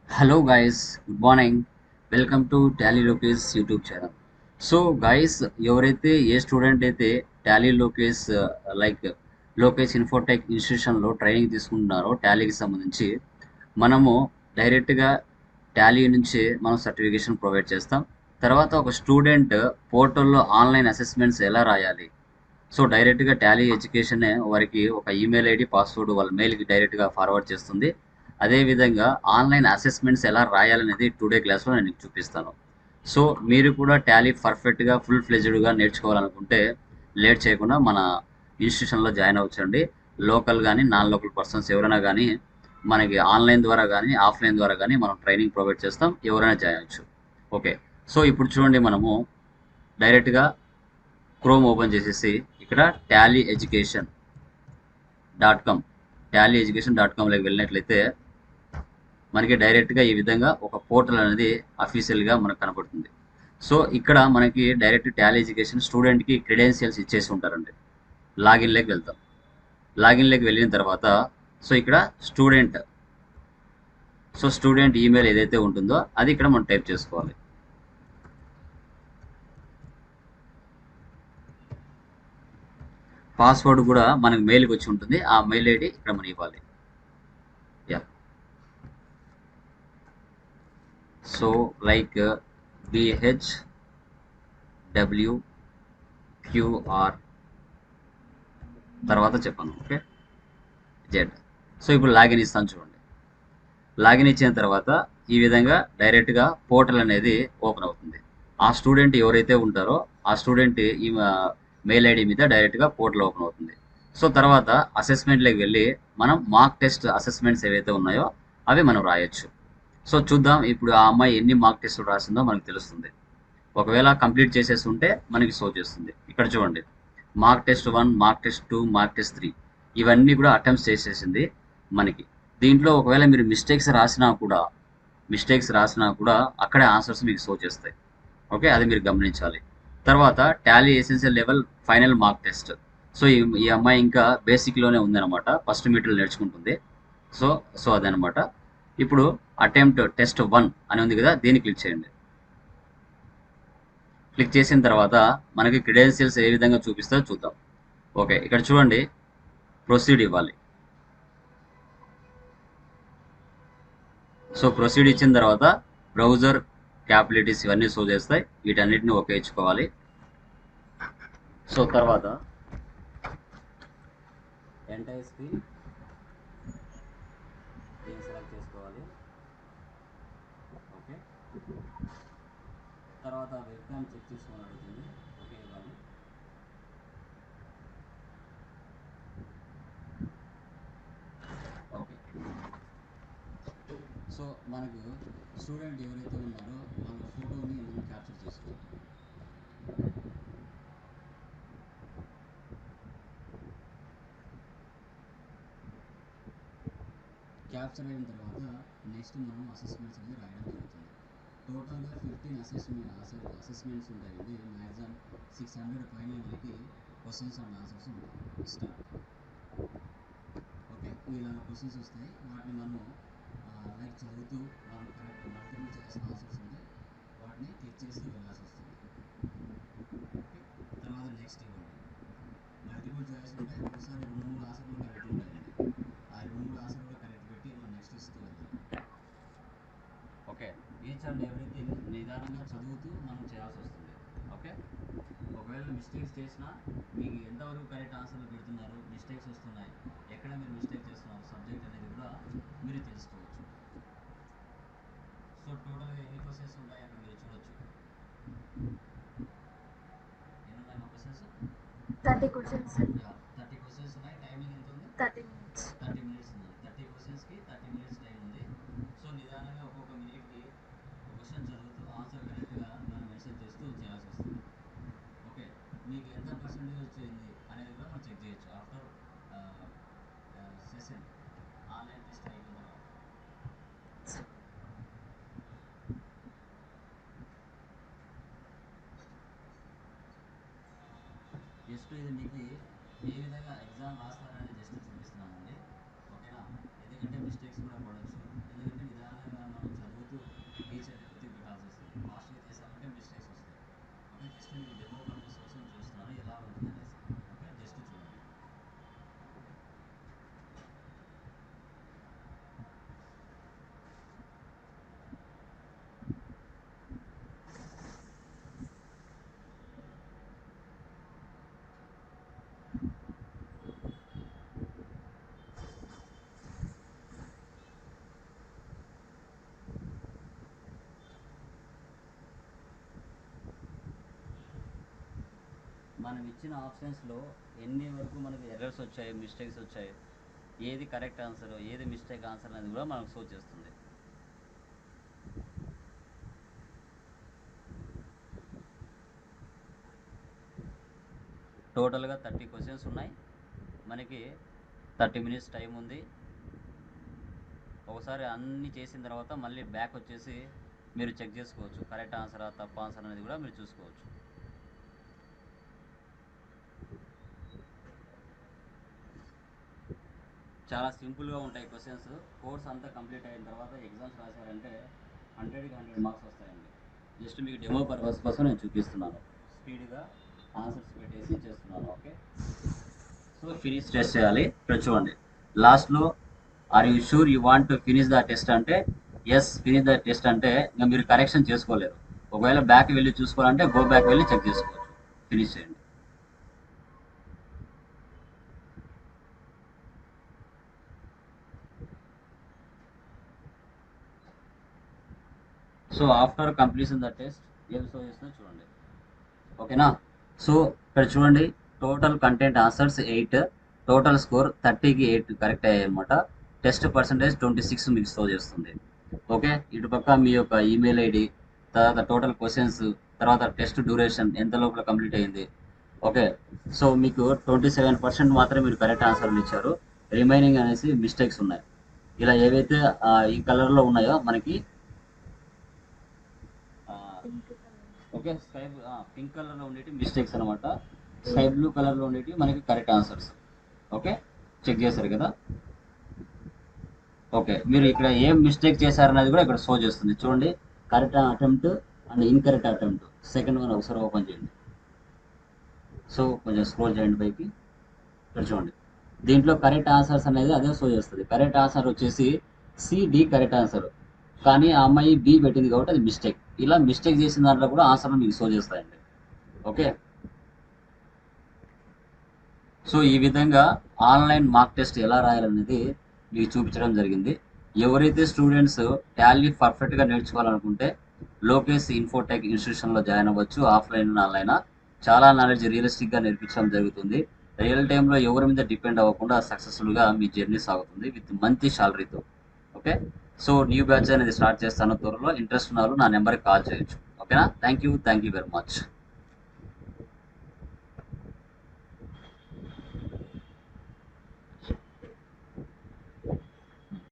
Hello guys, good morning. Welcome to Tally Lokesh YouTube channel. So guys ఎవరైతే ఏ student అయితే Tally Lokesh like Lokesh Infotech ఇన్స్టిట్యూషన్లో training తీసుకుంటున్నారో టాలీకి సంబంధించి మనము డైరెక్ట్గా టాలీ నుంచి మనం సర్టిఫికేషన్ ప్రొవైడ్ చేస్తాం. తర్వాత ఒక స్టూడెంట్ పోర్టల్లో ఆన్లైన్ అసెస్మెంట్స్ ఎలా రాయాలి, సో డైరెక్ట్గా టాలీ ఎడ్యుకేషన్ వారికి ఒక ఈమెయిల్ ఐడి పాస్వర్డ్ వాళ్ళ మెయిల్కి డైరెక్ట్గా ఫార్వర్డ్ చేస్తుంది. అదేవిధంగా ఆన్లైన్ అసెస్మెంట్స్ ఎలా రాయాలనేది టుడే క్లాస్లో నేను మీకు చూపిస్తాను. సో మీరు కూడా టాలీ పర్ఫెక్ట్గా ఫుల్ ఫ్లెజ్డ్గా నేర్చుకోవాలనుకుంటే లేట్ చేయకుండా మన ఇన్స్టిట్యూషన్లో జాయిన్ అవ్వచ్చండి. లోకల్ కానీ నాన్ లోకల్ పర్సన్స్ ఎవరైనా కానీ మనకి ఆన్లైన్ ద్వారా కానీ ఆఫ్లైన్ ద్వారా కానీ మనం ట్రైనింగ్ ప్రొవైడ్ చేస్తాం, ఎవరైనా జాయిన్ అవ్వచ్చు. ఓకే, సో ఇప్పుడు చూడండి, మనము డైరెక్ట్గా క్రోమ్ ఓపెన్ చేసేసి ఇక్కడ tally education.com tally education.comలోకి వెళ్ళినట్లయితే మనకి డైరెక్ట్గా ఈ విధంగా ఒక పోర్టల్ అనేది అఫీషియల్గా మనకు కనపడుతుంది. సో ఇక్కడ మనకి డైరెక్ట్ టాలీ ఎడ్యుకేషన్ స్టూడెంట్కి క్రెడెన్షియల్స్ ఇచ్చేసి ఉంటారండి. లాగిన్లోకి వెళ్తాం. లాగిన్లోకి వెళ్ళిన తర్వాత సో ఇక్కడ స్టూడెంట్ ఈమెయిల్ ఏదైతే ఉంటుందో అది ఇక్కడ మనం టైప్ చేసుకోవాలి. పాస్వర్డ్ కూడా మనకు మెయిల్కి వచ్చి ఉంటుంది, ఆ మెయిల్ ఐడి ఇక్కడ మనం ఇవ్వాలి. యా, సో లైక్ BHWQR తర్వాత చెప్పాను. Okay, Z. సో ఇప్పుడు లాగిన్ ఇస్తాను చూడండి. లాగిన్ ఇచ్చిన తర్వాత ఈ విధంగా డైరెక్ట్గా పోర్టల్ అనేది ఓపెన్ అవుతుంది. ఆ స్టూడెంట్ ఎవరైతే ఉంటారో ఆ స్టూడెంట్ ఈ మెయిల్ ఐడి మీద డైరెక్ట్గా పోర్టల్ ఓపెన్ అవుతుంది. సో తర్వాత అసెస్మెంట్లోకి వెళ్ళి మనం మార్క్ టెస్ట్ అసెస్మెంట్స్ ఏవైతే ఉన్నాయో అవి మనం రాయొచ్చు. సో చూద్దాం ఇప్పుడు ఆ అమ్మాయి ఎన్ని మార్క్ టెస్టులు రాసిందో మనకు తెలుస్తుంది. ఒకవేళ కంప్లీట్ చేసేసి ఉంటే మనకి షో చేస్తుంది. ఇక్కడ చూడండి, mark test 1, mark test 2, mark test 3 ఇవన్నీ కూడా అటెంప్ట్స్ చేసేసింది మనకి. దీంట్లో ఒకవేళ మీరు మిస్టేక్స్ రాసినా కూడా అక్కడే ఆన్సర్స్ మీకు షో చేస్తాయి. ఓకే, అది మీరు గమనించాలి. తర్వాత Tally essential level final mark test. So ఈ అమ్మాయి ఇంకా బేసిక్లోనే ఉందన్నమాట, ఫస్ట్ మీటర్లు నేర్చుకుంటుంది. సో సో అదనమాట. ఇప్పుడు అటెంప్ట్ టెస్ట్ 1 అని ఉంది కదా, దీన్ని క్లిక్ చేయండి. క్లిక్ చేసిన తర్వాత మనకి క్రెడెన్షియల్స్ ఏ విధంగా చూపిస్తారో చూద్దాం. ఓకే, ఇక్కడ చూడండి, ప్రొసీడ్ ఇవ్వాలి. సో ప్రొసీడ్ ఇచ్చిన తర్వాత బ్రౌజర్ క్యాపబిలిటీస్ ఇవన్నీ షో చేస్తాయి. వీటన్నిటిని ఓకే ఇచ్చుకోవాలి. సో తర్వాత ఎంటైర్ స్క్రీన్ దీన్ని సెలెక్ట్ చేసుకోవాలి. ఓకే, తర్వాత వెబ్కామ్ చెక్ చేసుకోవాలి అడుగుతుంది. ఓకే ఇవ్వాలి. ఓకే, సో మనకు స్టూడెంట్ ఎవరైతే ఉన్నారో వాళ్ళ ఫోటోని మనం క్యాప్చర్ చేసుకోవాలి. క్యాప్చర్ అయిన తర్వాత నెక్స్ట్ మనం అసెస్మెంట్స్ అనేది రాయడం జరుగుతుంది. టోటల్గా 15 అసెస్మెంట్స్ ఉంటాయండి. మ్యాక్సిమం 600 పైన మనకి క్వశ్చన్స్ అండ్ ఆన్సర్స్ ఉంటాయి. స్టార్ట్. ఓకే, ఇలా క్వశ్చన్స్ వస్తాయి. వాటిని మనం లైక్ చదువుతూ వాళ్ళు కరెక్ట్ మల్టిపుల్ చాయిస్ ఆన్సర్స్ ఉంటాయి, వాటిని క్లిక్ చేస్తూ వెళ్ళాల్సి వస్తుంది. ఓకే, తర్వాత నెక్స్ట్ ఇవ్వండి. మల్టిపుల్ చాయిస్ ఉంటాయి, ఒకసారి 2-3 ఆన్సర్లు కరెక్ట్ ఉంటాయండి. ఆ 2-3 ఆన్సర్ కూడా కరెక్ట్ పెట్టి మనం నెక్స్ట్ ఇస్తూ వెళ్తాం. ఓకే, ఈచ్ అండ్ ఎవ్రీథింగ్ నిదానంగా చదువుతూ మనం చేయాల్సి వస్తుంది. ఓకే, ఒకవేళ మిస్టేక్స్ చేసినా మీకు ఎంతవరకు కరెక్ట్ ఆన్సర్లు పెడుతున్నారు, మిస్టేక్స్ వస్తున్నాయి, ఎక్కడ మీరు మిస్టేక్ చేస్తున్నారు సబ్జెక్ట్ అనేది కూడా మీరు తెలుసుకోవచ్చు. సో టోటల్గా ఎన్ని క్వశ్చన్స్ ఉంటాయి అక్కడ మీరు చూడొచ్చు. ఎన్ని ఉన్నాయి మా క్వశ్చన్స్? 30 questions. 30 క్వశ్చన్స్ ఉన్నాయి. టైమింగ్ ఎంత ఉంది? 30 minutes. 30 మినిట్స్ ఉంది. 30 క్వశ్చన్స్కి 30 మినిట్స్ టైం ఉంది. సో నిదానంగా ఒక్కొక్క మినిట్కి ఒక క్వశ్చన్ చదువుతూ ఆన్సర్ కరెక్ట్గా మనం మెన్షన్ చేస్తూ చేయాల్సి వస్తుంది. ఓకే, మీకు ఎంత పర్సెంటేజ్ వచ్చింది అనేది కూడా మనం చెక్ చేయొచ్చు ఆఫ్టర్ సెషన్ ఆన్లైన్ టెస్ట్ అయిపోయిన తర్వాత. జస్ట్ ఇది మీకు ఏ విధంగా ఎగ్జామ్ రాస్తారని జస్ట్ చూపిస్తున్నానండి. ఓకేనా, ఎందుకంటే మిస్టేక్స్ కూడా పడవచ్చు. ఎందుకంటే నిదానంగా మనం మనం ఇచ్చిన ఆప్షన్స్లో ఎన్ని వరకు మనకి ఎర్రర్స్ వచ్చాయి, మిస్టేక్స్ వచ్చాయి, ఏది కరెక్ట్ ఆన్సర్, ఏది మిస్టేక్ ఆన్సర్ అనేది కూడా మనకు షో చేస్తుంది. టోటల్గా 30 క్వశ్చన్స్ ఉన్నాయి. మనకి 30 మినిట్స్ టైం ఉంది. ఒకసారి అన్నీ చేసిన తర్వాత మళ్ళీ బ్యాక్ వచ్చేసి మీరు చెక్ చేసుకోవచ్చు, కరెక్ట్ ఆన్సరా తప్పు ఆన్సర్ అనేది కూడా మీరు చూసుకోవచ్చు. చాలా సింపుల్గా ఉంటాయి క్వశ్చన్స్. కోర్స్ అంతా కంప్లీట్ అయిన తర్వాత ఎగ్జామ్స్ రాశారంటే 100కి 100 మార్క్స్ వస్తాయండి. జస్ట్ మీకు డెమో పర్పస్ కోసం నేను చూపిస్తున్నాను. స్పీడ్గా ఆన్సర్స్ పెట్టేసి చేస్తున్నాను. ఓకే, సో ఫినిష్ టెస్ట్ చేయాలి. ఇక్కడ చూడండి, లాస్ట్లో are you sure you want to finish the test అంటే ఎస్ ఫినిష్ ద టెస్ట్ అంటే ఇంకా మీరు కరెక్షన్ చేసుకోలేరు. ఒకవేళ బ్యాక్ వెళ్ళి చూసుకోవాలంటే గో బ్యాక్ వెళ్ళి చెక్ చేసుకోవచ్చు. ఫినిష్ చేయండి. So after completion the test ఏం షో చేస్తుందో చూడండి. ఓకేనా? సో ఇక్కడ చూడండి, total content answers 8, total score 30కి 8 కరెక్ట్ అయ్యాయి అనమాట. టెస్ట్ పర్సంటేజ్ 26 మీకు షో చేస్తుంది. ఓకే, ఇటు పక్క మీ యొక్క ఈమెయిల్ ఐడి, తర్వాత టోటల్ క్వశ్చన్స్, తర్వాత టెస్ట్ డ్యూరేషన్ ఎంత లోపల కంప్లీట్ అయింది. ఓకే, సో మీకు 27% మాత్రమే మీరు కరెక్ట్ ఆన్సర్లు ఇచ్చారు. రిమైనింగ్ అనేసి మిస్టేక్స్ ఉన్నాయి. ఇలా ఏవైతే ఈ కలర్లో ఉన్నాయో మనకి ఓకే, స్కై పింక్ కలర్లో ఉండేవి మిస్టేక్స్ అనమాట. స్కై బ్లూ కలర్లో ఉండేవి మనకి కరెక్ట్ ఆన్సర్స్. ఓకే, చెక్ చేశారు కదా? ఓకే, మీరు ఇక్కడ ఏం మిస్టేక్ చేశారనేది కూడా ఇక్కడ షో చేస్తుంది. చూడండి, correct attempt and incorrect attempt. Second one ఒకసారి ఓపెన్ చేయండి. సో కొంచెం స్క్రోల్ చేయండి పైకి. ఇక్కడ చూడండి, దీంట్లో కరెక్ట్ ఆన్సర్స్ అనేది అదే షో చేస్తుంది. కరెక్ట్ ఆన్సర్ వచ్చేసి సి, కరెక్ట్ ఆన్సర్. కానీ ఆ అమ్మాయి బి పెట్టింది కాబట్టి అది మిస్టేక్. ఇలా మిస్టేక్ చేసిన దాంట్లో కూడా ఆన్సర్లు మీకు షో చేస్తాయండి. ఓకే, సో ఈ విధంగా ఆన్లైన్ మార్క్ టెస్ట్ ఎలా రాయాలనేది మీకు చూపించడం జరిగింది. ఎవరైతే స్టూడెంట్స్ టాలీ పర్ఫెక్ట్గా నేర్చుకోవాలనుకుంటే లోకేష్ ఇన్ఫోటెక్ ఇన్స్టిట్యూషన్లో జాయిన్ అవ్వచ్చు. ఆఫ్లైన్ ఆన్లైన్ చాలా నాలెడ్జ్ రియలిస్టిక్గా నేర్పించడం జరుగుతుంది. రియల్ టైంలో ఎవరి మీద డిపెండ్ అవ్వకుండా సక్సెస్ఫుల్గా మీ జర్నీ సాగుతుంది విత్ మంచి శాలరీతో. ఓకే, సో న్యూ బ్యాచ్ అనేది స్టార్ట్ చేస్తాను త్వరలో. ఇంట్రెస్ట్ ఉన్న వాళ్ళు నా నెంబర్కి కాల్ చేయొచ్చు. ఓకేనా? Thank you very much.